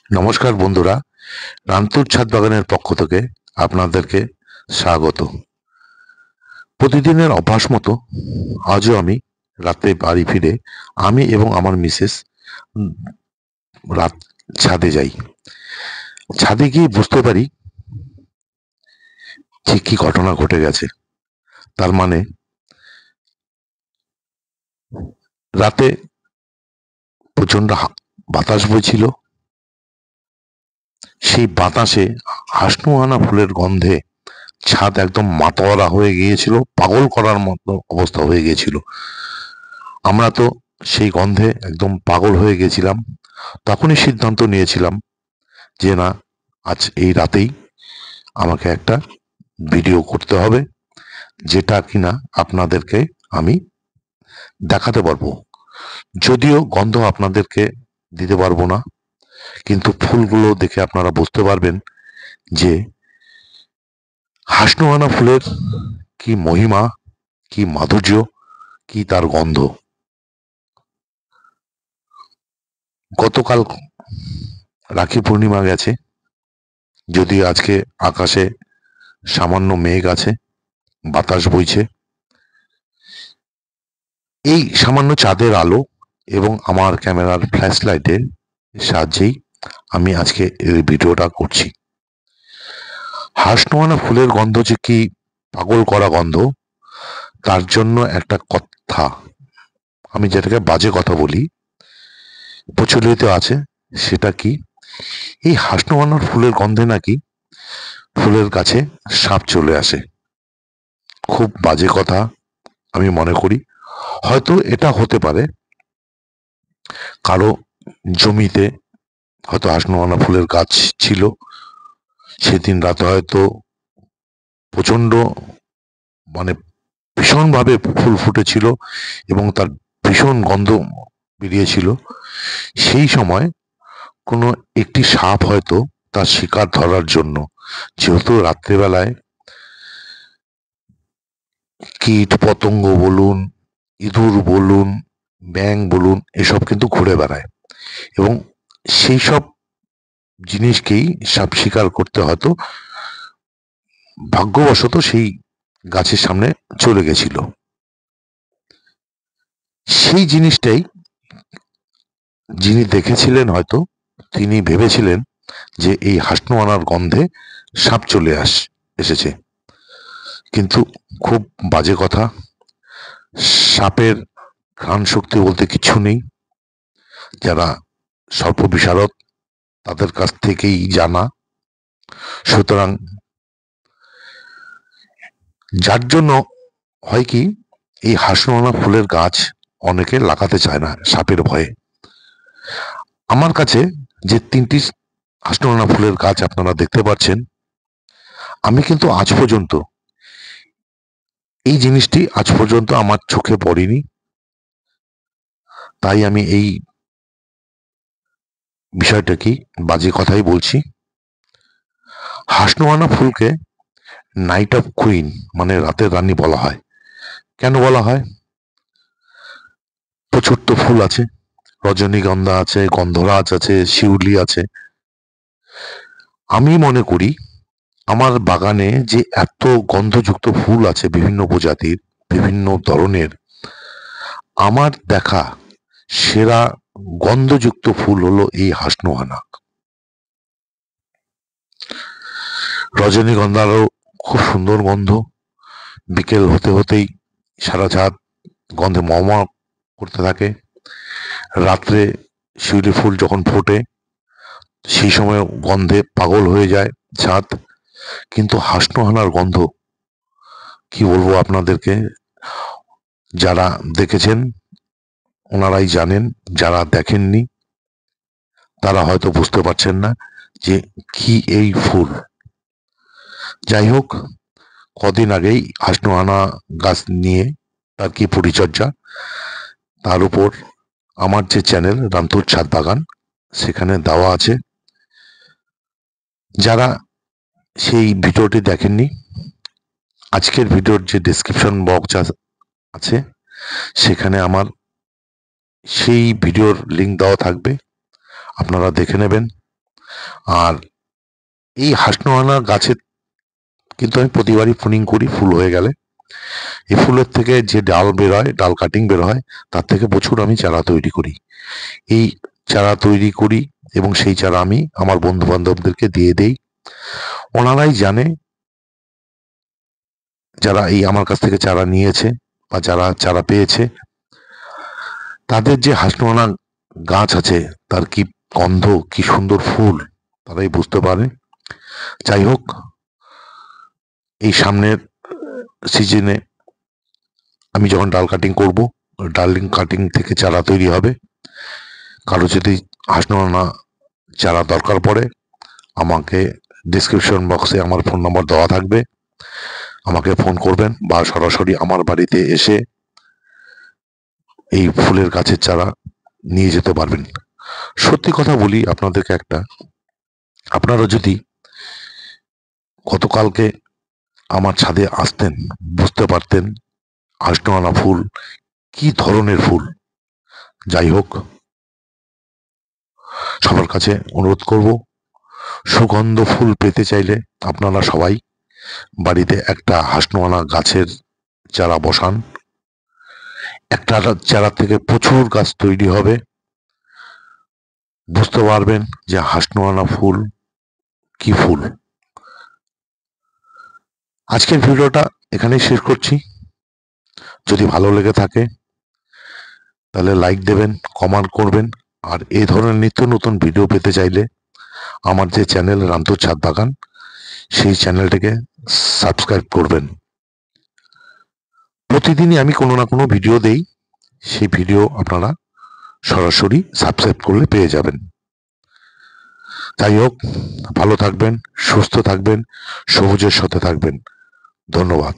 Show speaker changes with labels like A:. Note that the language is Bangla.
A: নমস্কার বন্ধুরা, রামতুর ছাদ বাগানের পক্ষ থেকে আপনাদেরকে স্বাগত। প্রতিদিনের অভ্যাস মতো আজও আমি রাতে বাড়ি ফিরে আমি এবং আমার মিসেস উম, রাত ছাদে যাই। ছাদে গিয়ে বুঝতে পারি যে কি ঘটনা ঘটে গেছে। তার মানে রাতে প্রচন্ড বাতাস বইছিল। সেই বাতাসে হাসনুহানা ফুলের গন্ধে ছাদ একদম মাতোয়ারা হয়ে গিয়েছিল, পাগল করার মতো অবস্থা হয়ে গিয়েছিল। আমরা তো সেই গন্ধে একদম পাগল হয়ে গেছিলাম। তখনই সিদ্ধান্ত নিয়েছিলাম যে না, আজ এই রাতেই আমাকে একটা ভিডিও করতে হবে, যেটা কিনা আপনাদেরকে আমি দেখাতে পারবো। যদিও গন্ধ আপনাদেরকে দিতে পারবো না, কিন্তু ফুলগুলো দেখে আপনারা বুঝতে পারবেন যে হাসনুহানা ফুলের কি মহিমা, কি মাধুর্য, কি তার গন্ধ। গতকাল রাখি পূর্ণিমা গেছে, যদিও আজকে আকাশে সামান্য মেঘ আছে, বাতাস বইছে। এই সামান্য চাঁদের আলো এবং আমার ক্যামেরার ফ্ল্যাশ লাইটের সাহায্যেই আমি আজকে এই ভিডিওটা করছি। হাসনোয়ানা ফুলের গন্ধ যে কি পাগল করা গন্ধ, তার জন্য একটা কথা, আমি যেটাকে বাজে কথা বলি, প্রচলিত আছে। সেটা কি, এই হাসনোয়ানার ফুলের গন্ধে নাকি ফুলের কাছে সাপ চলে আসে। খুব বাজে কথা আমি মনে করি। হয়তো এটা হতে পারে কারো জমিতে হয়তো হাসনোয়ানা ফুলের গাছ ছিল, সেদিন রাতে হয়তো প্রচন্ড, মানে ভীষণভাবে ফুল ফুটেছিল এবং তার ভীষণ গন্ধ বেরিয়েছিল। সেই সময় কোনো একটি সাপ হয়তো তার শিকার ধরার জন্য, যেহেতু রাত্রেবেলায় কীট পতঙ্গ বলুন, ইঁদুর বলুন, ব্যাঙ বলুন, এসব কিন্তু ঘুরে বেড়ায় এবং সেই সব জিনিসকেই সাপ শিকার করতে হয়তো ভাগ্যবশত সেই গাছের সামনে চলে গেছিল। সেই জিনিসটাই যিনি দেখেছিলেন হয়তো তিনি ভেবেছিলেন যে এই হাসনোয়ানার গন্ধে সাপ চলে এসেছে। কিন্তু খুব বাজে কথা। সাপের ঘ্রাণ শক্তি বলতে কিছু নেই। যারা সর্প বিশারদ তাদের কাছ থেকেই জানা। সুতরাং যার জন্য হয় কি, এই হাসনোয়ানা ফুলের গাছ অনেকে লাগাতে চায় না সাপের ভয়ে। আমার কাছে যে ৩টি হাসনোয়ানা ফুলের গাছ আপনারা দেখতে পাচ্ছেন, আমি কিন্তু আজ পর্যন্ত এই জিনিসটি আজ পর্যন্ত আমার চোখে পড়েনি। তাই আমি এই বিষয়টা কি বাজে কথাই বলছি। হাসনোয়ানা ফুলকে নাইট অফ কুইন, মানে রাতের রানী বলা হয়। কেন বলা হয়? প্রচুর তো ফুল আছে, রজনীগন্ধা আছে, গন্ধরাজ আছে, শিউলি আছে। আমি মনে করি আমার বাগানে যে এত গন্ধযুক্ত ফুল আছে বিভিন্ন প্রজাতির, বিভিন্ন ধরনের, আমার দেখা সেরা গন্ধযুক্ত ফুল হলো এই হাসনোহানা। রজনীগন্ধারও খুব সুন্দর গন্ধ। বিকেল হতে হতেই সারা ছাদ গন্ধে ম করতে থাকে। রাত্রে শিউলি ফুল যখন ফোটে সেই সময় গন্ধে পাগল হয়ে যায় ছাদ। কিন্তু হাসনোহানার গন্ধ কি বলবো আপনাদেরকে, যারা দেখেছেন ওনারাই জানেন, যারা দেখেননি তারা হয়তো বুঝতে পারছেন না যে কি এই ফুল। যাই হোক, কদিন আগেই হাসনোহানা গাছ নিয়ে তার কি পরিচর্যা, তার উপর আমার যে চ্যানেল রামতুর ছাদ বাগান, সেখানে দেওয়া আছে। যারা সেই ভিডিওটি দেখেননি, আজকের ভিডিওর যে ডেসক্রিপশন বক্স আছে সেখানে আমার সেই ভিডিওর লিঙ্ক দেওয়া থাকবে, আপনারা দেখে নেবেন। আর এই হাসনোয়ানা গাছের কিন্তু আমি প্রতিবারই প্রুনিং করি ফুল হয়ে গেলে। এই ফুলের থেকে যে ডাল বের হয়, ডাল কাটিং বের হয়, তার থেকে প্রচুর আমি চারা তৈরি করি। এই চারা তৈরি করি এবং সেই চারা আমি আমার বন্ধু বান্ধবদেরকে দিয়ে দেই। ওনারাই জানে, যারা এই আমার কাছ থেকে চারা নিয়েছে বা যারা চারা পেয়েছে, তাদের যে হাসনোয়ানা গাছ আছে তার কি গন্ধ, কি সুন্দর ফুল, তারাই বুঝতে পারে। যাই হোক, এই সামনের সিজনে আমি যখন ডাল কাটিং করব, ডাল কাটিং থেকে চারা তৈরি হবে। কারো যদি হাসনোয়ানা চারা দরকার পড়ে, আমাকে ডিসক্রিপশন বক্সে আমার ফোন নম্বর দেওয়া থাকবে, আমাকে ফোন করবেন বা সরাসরি আমার বাড়িতে এসে এই ফুলের গাছের চারা নিয়ে যেতে পারবেন। সত্যি কথা বলি আপনাদেরকে একটা, আপনারা যদি গতকালকে আমার ছাদে আসতেন, বুঝতে পারতেন হাসনোয়ানা ফুল কি ধরনের ফুল। যাই হোক, সবার কাছে অনুরোধ করব, সুগন্ধ ফুল পেতে চাইলে আপনারা সবাই বাড়িতে একটা হাসনোয়ানা গাছের চারা বসান। একটা চারা থেকে প্রচুর গাছ তৈরি হবে। বুঝতে পারবেন যে হাসনোয়ানা ফুল কি ফুল। আজকের ভিডিওটা এখানেই শেষ করছি। যদি ভালো লেগে থাকে তাহলে লাইক দেবেন, কমেন্ট করবেন। আর এই ধরনের নিত্য নতুন ভিডিও পেতে চাইলে আমার যে চ্যানেল রামতুর ছাদ বাগান, সেই চ্যানেলটাকে সাবস্ক্রাইব করবেন। প্রতিদিনই আমি কোনো না কোনো ভিডিও দেই, সেই ভিডিও আপনারা সরাসরি সাবস্ক্রাইব করলে পেয়ে যাবেন। যাই হোক, ভালো থাকবেন, সুস্থ থাকবেন, সবুজের সাথে থাকবেন। ধন্যবাদ।